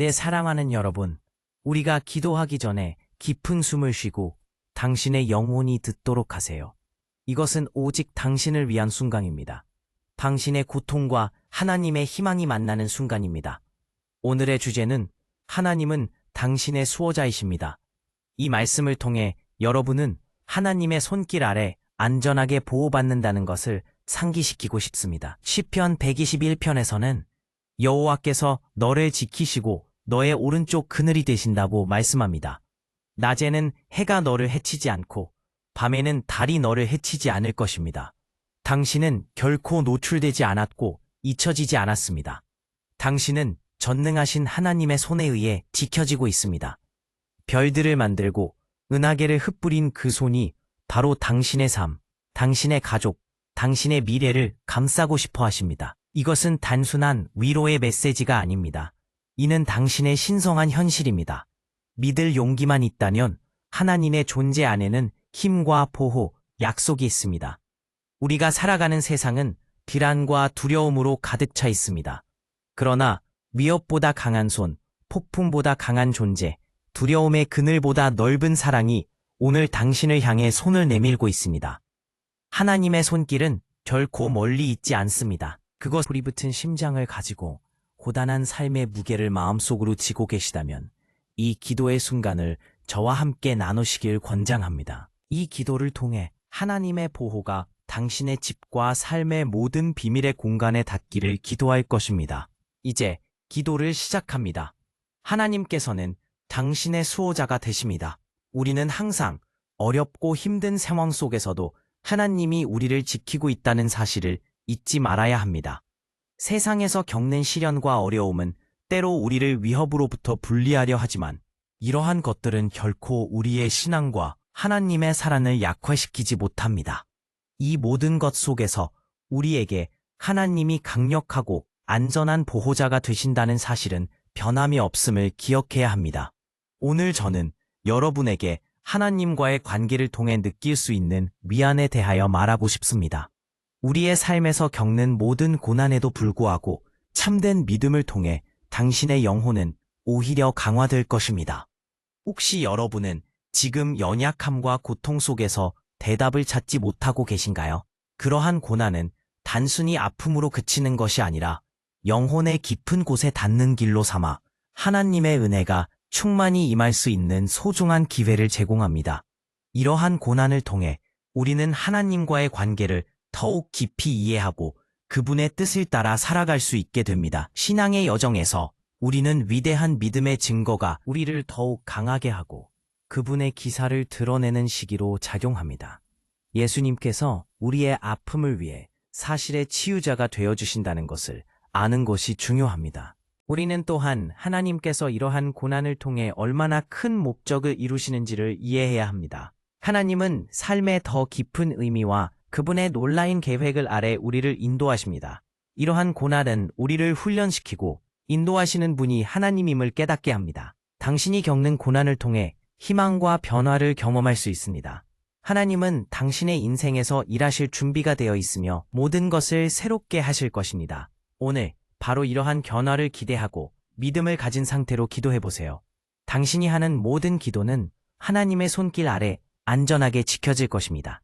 내 사랑하는 여러분, 우리가 기도하기 전에 깊은 숨을 쉬고 당신의 영혼이 듣도록 하세요. 이것은 오직 당신을 위한 순간입니다. 당신의 고통과 하나님의 희망이 만나는 순간입니다. 오늘의 주제는 하나님은 당신의 수호자이십니다. 이 말씀을 통해 여러분은 하나님의 손길 아래 안전하게 보호받는다는 것을 상기시키고 싶습니다. 시편 121편에서는 여호와께서 너를 지키시고 너의 오른쪽 그늘이 되신다고 말씀합니다. 낮에는 해가 너를 해치지 않고 밤에는 달이 너를 해치지 않을 것입니다. 당신은 결코 노출되지 않았고 잊혀지지 않았습니다. 당신은 전능하신 하나님의 손에 의해 지켜지고 있습니다. 별들을 만들고 은하계를 흩뿌린 그 손이 바로 당신의 삶, 당신의 가족, 당신의 미래를 감싸고 싶어 하십니다. 이것은 단순한 위로의 메시지가 아닙니다. 이는 당신의 신성한 현실입니다. 믿을 용기만 있다면 하나님의 존재 안에는 힘과 보호, 약속이 있습니다. 우리가 살아가는 세상은 불안과 두려움으로 가득 차 있습니다. 그러나 위협보다 강한 손, 폭풍보다 강한 존재, 두려움의 그늘보다 넓은 사랑이 오늘 당신을 향해 손을 내밀고 있습니다. 하나님의 손길은 결코 멀리 있지 않습니다. 그것 불이 붙은 심장을 가지고 고단한 삶의 무게를 마음속으로 지고 계시다면 이 기도의 순간을 저와 함께 나누시길 권장합니다. 이 기도를 통해 하나님의 보호가 당신의 집과 삶의 모든 비밀의 공간에 닿기를 기도할 것입니다. 이제 기도를 시작합니다. 하나님께서는 당신의 수호자가 되십니다. 우리는 항상 어렵고 힘든 상황 속에서도 하나님이 우리를 지키고 있다는 사실을 잊지 말아야 합니다. 세상에서 겪는 시련과 어려움은 때로 우리를 위협으로부터 분리하려 하지만 이러한 것들은 결코 우리의 신앙과 하나님의 사랑을 약화시키지 못합니다. 이 모든 것 속에서 우리에게 하나님이 강력하고 안전한 보호자가 되신다는 사실은 변함이 없음을 기억해야 합니다. 오늘 저는 여러분에게 하나님과의 관계를 통해 느낄 수 있는 위안에 대하여 말하고 싶습니다. 우리의 삶에서 겪는 모든 고난에도 불구하고 참된 믿음을 통해 당신의 영혼은 오히려 강화될 것입니다. 혹시 여러분은 지금 연약함과 고통 속에서 대답을 찾지 못하고 계신가요? 그러한 고난은 단순히 아픔으로 그치는 것이 아니라 영혼의 깊은 곳에 닿는 길로 삼아 하나님의 은혜가 충만히 임할 수 있는 소중한 기회를 제공합니다. 이러한 고난을 통해 우리는 하나님과의 관계를 더욱 깊이 이해하고 그분의 뜻을 따라 살아갈 수 있게 됩니다. 신앙의 여정에서 우리는 위대한 믿음의 증거가 우리를 더욱 강하게 하고 그분의 기사를 드러내는 시기로 작용합니다. 예수님께서 우리의 아픔을 위해 사실의 치유자가 되어주신다는 것을 아는 것이 중요합니다. 우리는 또한 하나님께서 이러한 고난을 통해 얼마나 큰 목적을 이루시는지를 이해해야 합니다. 하나님은 삶의 더 깊은 의미와 그분의 놀라운 계획을 아래 우리를 인도하십니다. 이러한 고난은 우리를 훈련시키고 인도하시는 분이 하나님임을 깨닫게 합니다. 당신이 겪는 고난을 통해 희망과 변화를 경험할 수 있습니다. 하나님은 당신의 인생에서 일하실 준비가 되어 있으며 모든 것을 새롭게 하실 것입니다. 오늘 바로 이러한 변화를 기대하고 믿음을 가진 상태로 기도해보세요. 당신이 하는 모든 기도는 하나님의 손길 아래 안전하게 지켜질 것입니다.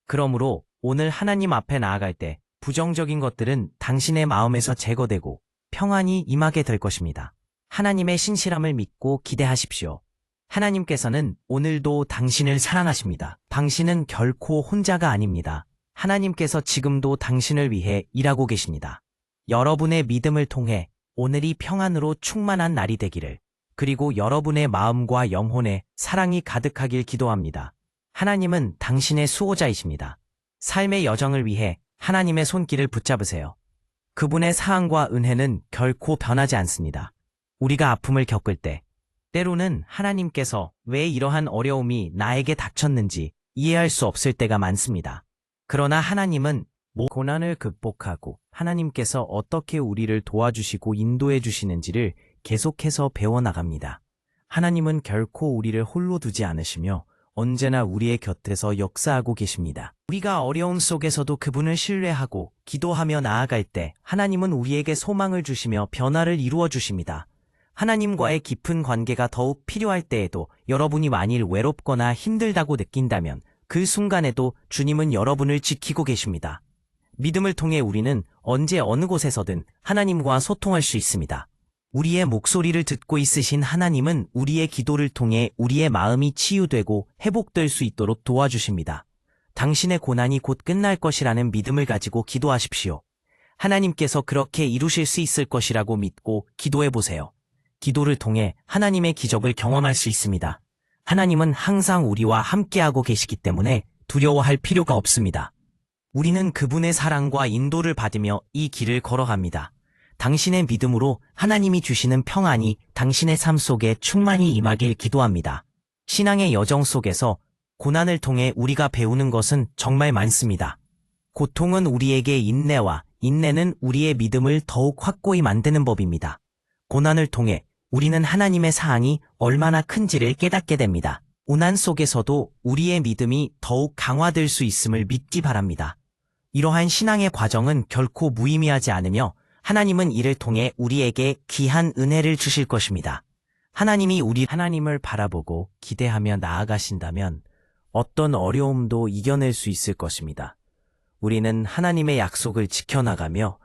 그러므로 오늘 하나님 앞에 나아갈 때 부정적인 것들은 당신의 마음에서 제거되고 평안이 임하게 될 것입니다. 하나님의 신실함을 믿고 기대하십시오. 하나님께서는 오늘도 당신을 사랑하십니다. 당신은 결코 혼자가 아닙니다. 하나님께서 지금도 당신을 위해 일하고 계십니다. 여러분의 믿음을 통해 오늘이 평안으로 충만한 날이 되기를, 그리고 여러분의 마음과 영혼에 사랑이 가득하길 기도합니다. 하나님은 당신의 수호자이십니다. 삶의 여정을 위해 하나님의 손길을 붙잡으세요. 그분의 사랑과 은혜는 결코 변하지 않습니다. 우리가 아픔을 겪을 때, 때로는 하나님께서 왜 이러한 어려움이 나에게 닥쳤는지 이해할 수 없을 때가 많습니다. 그러나 하나님은 고난을 극복하고 하나님께서 어떻게 우리를 도와주시고 인도해 주시는지를 계속해서 배워나갑니다. 하나님은 결코 우리를 홀로 두지 않으시며 언제나 우리의 곁에서 역사하고 계십니다. 우리가 어려움 속에서도 그분을 신뢰하고 기도하며 나아갈 때 하나님은 우리에게 소망을 주시며 변화를 이루어 주십니다. 하나님과의 깊은 관계가 더욱 필요할 때에도 여러분이 만일 외롭거나 힘들다고 느낀다면 그 순간에도 주님은 여러분을 지키고 계십니다. 믿음을 통해 우리는 언제 어느 곳에서든 하나님과 소통할 수 있습니다. 우리의 목소리를 듣고 있으신 하나님은 우리의 기도를 통해 우리의 마음이 치유되고 회복될 수 있도록 도와주십니다. 당신의 고난이 곧 끝날 것이라는 믿음을 가지고 기도하십시오. 하나님께서 그렇게 이루실 수 있을 것이라고 믿고 기도해 보세요. 기도를 통해 하나님의 기적을 경험할 수 있습니다. 하나님은 항상 우리와 함께하고 계시기 때문에 두려워할 필요가 없습니다. 우리는 그분의 사랑과 인도를 받으며 이 길을 걸어갑니다. 당신의 믿음으로 하나님이 주시는 평안이 당신의 삶 속에 충만히 임하길 기도합니다. 신앙의 여정 속에서 고난을 통해 우리가 배우는 것은 정말 많습니다. 고통은 우리에게 인내와 인내는 우리의 믿음을 더욱 확고히 만드는 법입니다. 고난을 통해 우리는 하나님의 사랑이 얼마나 큰지를 깨닫게 됩니다. 고난 속에서도 우리의 믿음이 더욱 강화될 수 있음을 믿기 바랍니다. 이러한 신앙의 과정은 결코 무의미하지 않으며 하나님은 이를 통해 우리에게 귀한 은혜를 주실 것입니다. 하나님이 하나님을 바라보고 기대하며 나아가신다면 어떤 어려움도 이겨낼 수 있을 것입니다. 우리는 하나님의 약속을 지켜나가며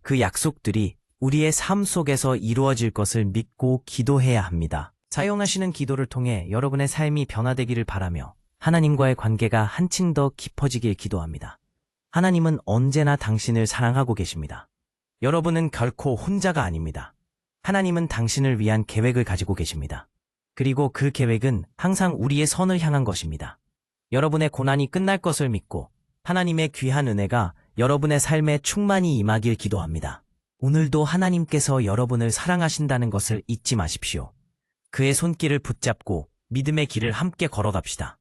그 약속들이 우리의 삶 속에서 이루어질 것을 믿고 기도해야 합니다. 사용하시는 기도를 통해 여러분의 삶이 변화되기를 바라며 하나님과의 관계가 한층 더 깊어지길 기도합니다. 하나님은 언제나 당신을 사랑하고 계십니다. 여러분은 결코 혼자가 아닙니다. 하나님은 당신을 위한 계획을 가지고 계십니다. 그리고 그 계획은 항상 우리의 선을 향한 것입니다. 여러분의 고난이 끝날 것을 믿고 하나님의 귀한 은혜가 여러분의 삶에 충만히 임하길 기도합니다. 오늘도 하나님께서 여러분을 사랑하신다는 것을 잊지 마십시오. 그의 손길을 붙잡고 믿음의 길을 함께 걸어갑시다.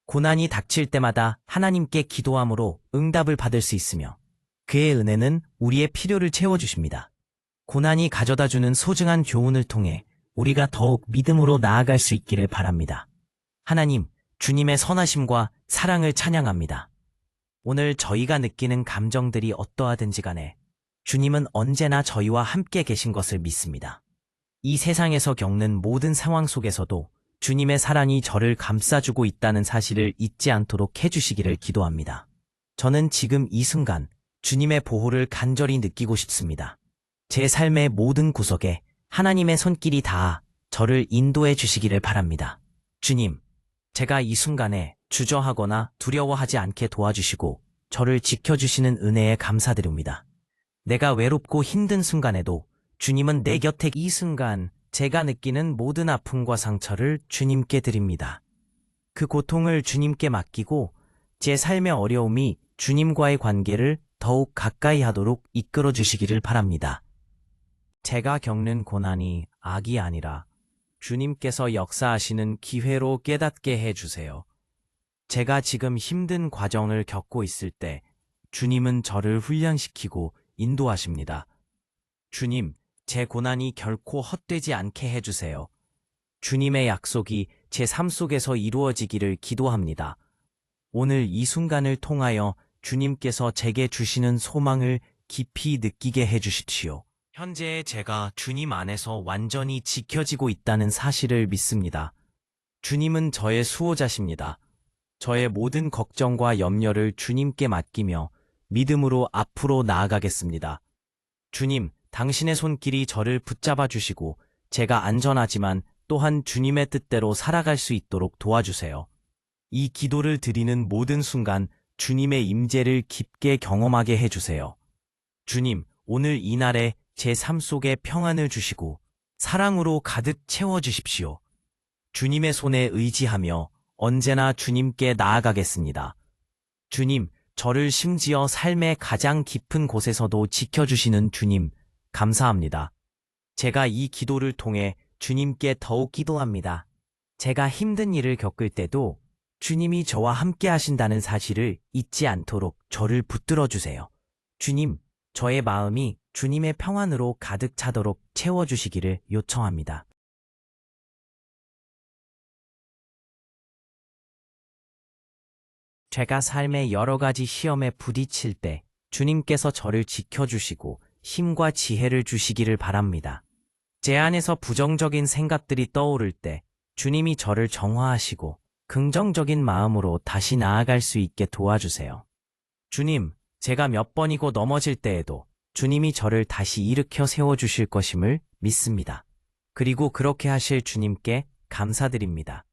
고난이 닥칠 때마다 하나님께 기도함으로 응답을 받을 수 있으며 그의 은혜는 우리의 필요를 채워주십니다. 고난이 가져다주는 소중한 교훈을 통해 우리가 더욱 믿음으로 나아갈 수 있기를 바랍니다. 하나님, 주님의 선하심과 사랑을 찬양합니다. 오늘 저희가 느끼는 감정들이 어떠하든지 간에 주님은 언제나 저희와 함께 계신 것을 믿습니다. 이 세상에서 겪는 모든 상황 속에서도 주님의 사랑이 저를 감싸주고 있다는 사실을 잊지 않도록 해주시기를 기도합니다. 저는 지금 이 순간 주님의 보호를 간절히 느끼고 싶습니다. 제 삶의 모든 구석에 하나님의 손길이 닿아 저를 인도해 주시기를 바랍니다. 주님, 제가 이 순간에 주저하거나 두려워하지 않게 도와주시고 저를 지켜주시는 은혜에 감사드립니다. 내가 외롭고 힘든 순간에도 주님은 내 곁에 이 순간 제가 느끼는 모든 아픔과 상처를 주님께 드립니다. 그 고통을 주님께 맡기고 제 삶의 어려움이 주님과의 관계를 더욱 가까이 하도록 이끌어 주시기를 바랍니다. 제가 겪는 고난이 악이 아니라 주님께서 역사하시는 기회로 깨닫게 해주세요. 제가 지금 힘든 과정을 겪고 있을 때 주님은 저를 훈련시키고 인도하십니다. 주님, 제 고난이 결코 헛되지 않게 해주세요. 주님의 약속이 제 삶 속에서 이루어지기를 기도합니다. 오늘 이 순간을 통하여 주님께서 제게 주시는 소망을 깊이 느끼게 해주십시오. 현재 제가 주님 안에서 완전히 지켜지고 있다는 사실을 믿습니다. 주님은 저의 수호자십니다. 저의 모든 걱정과 염려를 주님께 맡기며 믿음으로 앞으로 나아가겠습니다. 주님, 당신의 손길이 저를 붙잡아 주시고 제가 안전하지만 또한 주님의 뜻대로 살아갈 수 있도록 도와주세요. 이 기도를 드리는 모든 순간 주님의 임재를 깊게 경험하게 해주세요. 주님, 오늘 이날에 제 삶 속에 평안을 주시고 사랑으로 가득 채워주십시오. 주님의 손에 의지하며 언제나 주님께 나아가겠습니다. 주님, 저를 심지어 삶의 가장 깊은 곳에서도 지켜주시는 주님, 감사합니다. 제가 이 기도를 통해 주님께 더욱 기도합니다. 제가 힘든 일을 겪을 때도 주님이 저와 함께 하신다는 사실을 잊지 않도록 저를 붙들어 주세요. 주님, 저의 마음이 주님의 평안으로 가득 차도록 채워주시기를 요청합니다. 제가 삶의 여러 가지 시험에 부딪힐 때 주님께서 저를 지켜주시고 힘과 지혜를 주시기를 바랍니다. 제 안에서 부정적인 생각들이 떠오를 때 주님이 저를 정화하시고 긍정적인 마음으로 다시 나아갈 수 있게 도와주세요. 주님, 제가 몇 번이고 넘어질 때에도 주님이 저를 다시 일으켜 세워주실 것임을 믿습니다. 그리고 그렇게 하실 주님께 감사드립니다.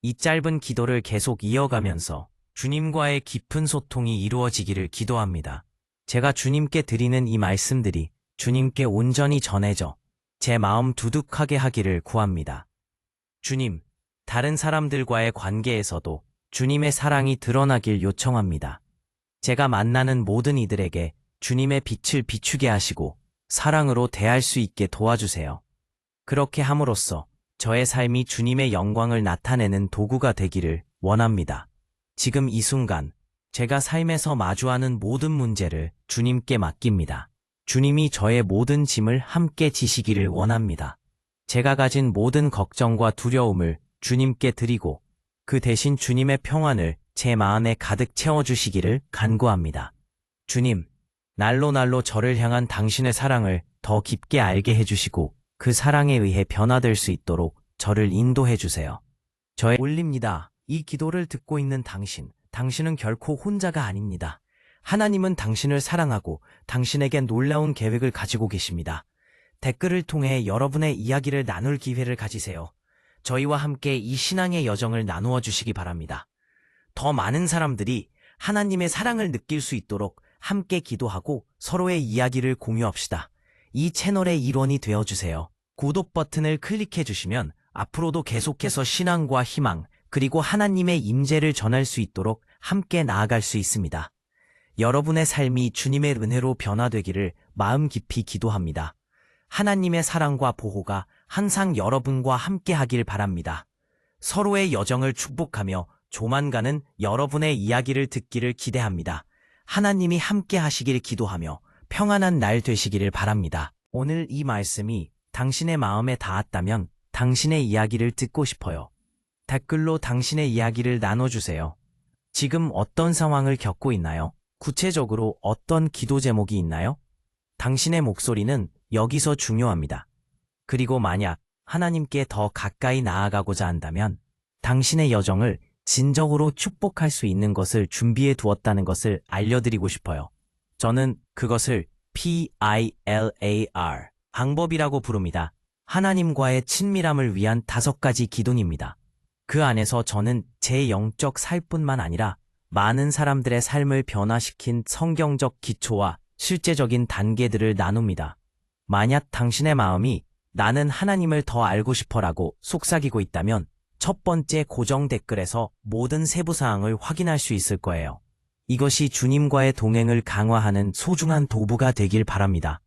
이 짧은 기도를 계속 이어가면서 주님과의 깊은 소통이 이루어지기를 기도합니다. 제가 주님께 드리는 이 말씀들이 주님께 온전히 전해져 제 마음 두둑하게 하기를 구합니다. 주님, 다른 사람들과의 관계에서도 주님의 사랑이 드러나길 요청합니다. 제가 만나는 모든 이들에게 주님의 빛을 비추게 하시고 사랑으로 대할 수 있게 도와주세요. 그렇게 함으로써 저의 삶이 주님의 영광을 나타내는 도구가 되기를 원합니다. 지금 이 순간 제가 삶에서 마주하는 모든 문제를 주님께 맡깁니다. 주님이 저의 모든 짐을 함께 지시기를 원합니다. 제가 가진 모든 걱정과 두려움을 주님께 드리고 그 대신 주님의 평안을 제 마음에 가득 채워주시기를 간구합니다. 주님, 날로 저를 향한 당신의 사랑을 더 깊게 알게 해주시고 그 사랑에 의해 변화될 수 있도록 저를 인도해 주세요. 저의 올립니다. 이 기도를 듣고 있는 당신은 결코 혼자가 아닙니다. 하나님은 당신을 사랑하고 당신에게 놀라운 계획을 가지고 계십니다. 댓글을 통해 여러분의 이야기를 나눌 기회를 가지세요. 저희와 함께 이 신앙의 여정을 나누어 주시기 바랍니다. 더 많은 사람들이 하나님의 사랑을 느낄 수 있도록 함께 기도하고 서로의 이야기를 공유합시다. 이 채널의 일원이 되어주세요. 구독 버튼을 클릭해 주시면 앞으로도 계속해서 신앙과 희망 그리고 하나님의 임재를 전할 수 있도록 함께 나아갈 수 있습니다. 여러분의 삶이 주님의 은혜로 변화되기를 마음 깊이 기도합니다. 하나님의 사랑과 보호가 항상 여러분과 함께 하길 바랍니다. 서로의 여정을 축복하며 조만간은 여러분의 이야기를 듣기를 기대합니다. 하나님이 함께 하시길 기도하며 평안한 날 되시기를 바랍니다. 오늘 이 말씀이 당신의 마음에 닿았다면 당신의 이야기를 듣고 싶어요. 댓글로 당신의 이야기를 나눠주세요. 지금 어떤 상황을 겪고 있나요? 구체적으로 어떤 기도 제목이 있나요? 당신의 목소리는 여기서 중요합니다. 그리고 만약 하나님께 더 가까이 나아가고자 한다면 당신의 여정을 진정으로 축복할 수 있는 것을 준비해 두었다는 것을 알려드리고 싶어요. 저는 그것을 PILAR, 방법이라고 부릅니다. 하나님과의 친밀함을 위한 5가지 기도입니다. 그 안에서 저는 제 영적 살뿐만 아니라 많은 사람들의 삶을 변화시킨 성경적 기초와 실제적인 단계들을 나눕니다. 만약 당신의 마음이 나는 하나님을 더 알고 싶어라고 속삭이고 있다면 첫 번째 고정 댓글에서 모든 세부사항을 확인할 수 있을 거예요. 이것이 주님과의 동행을 강화하는 소중한 도구가 되길 바랍니다.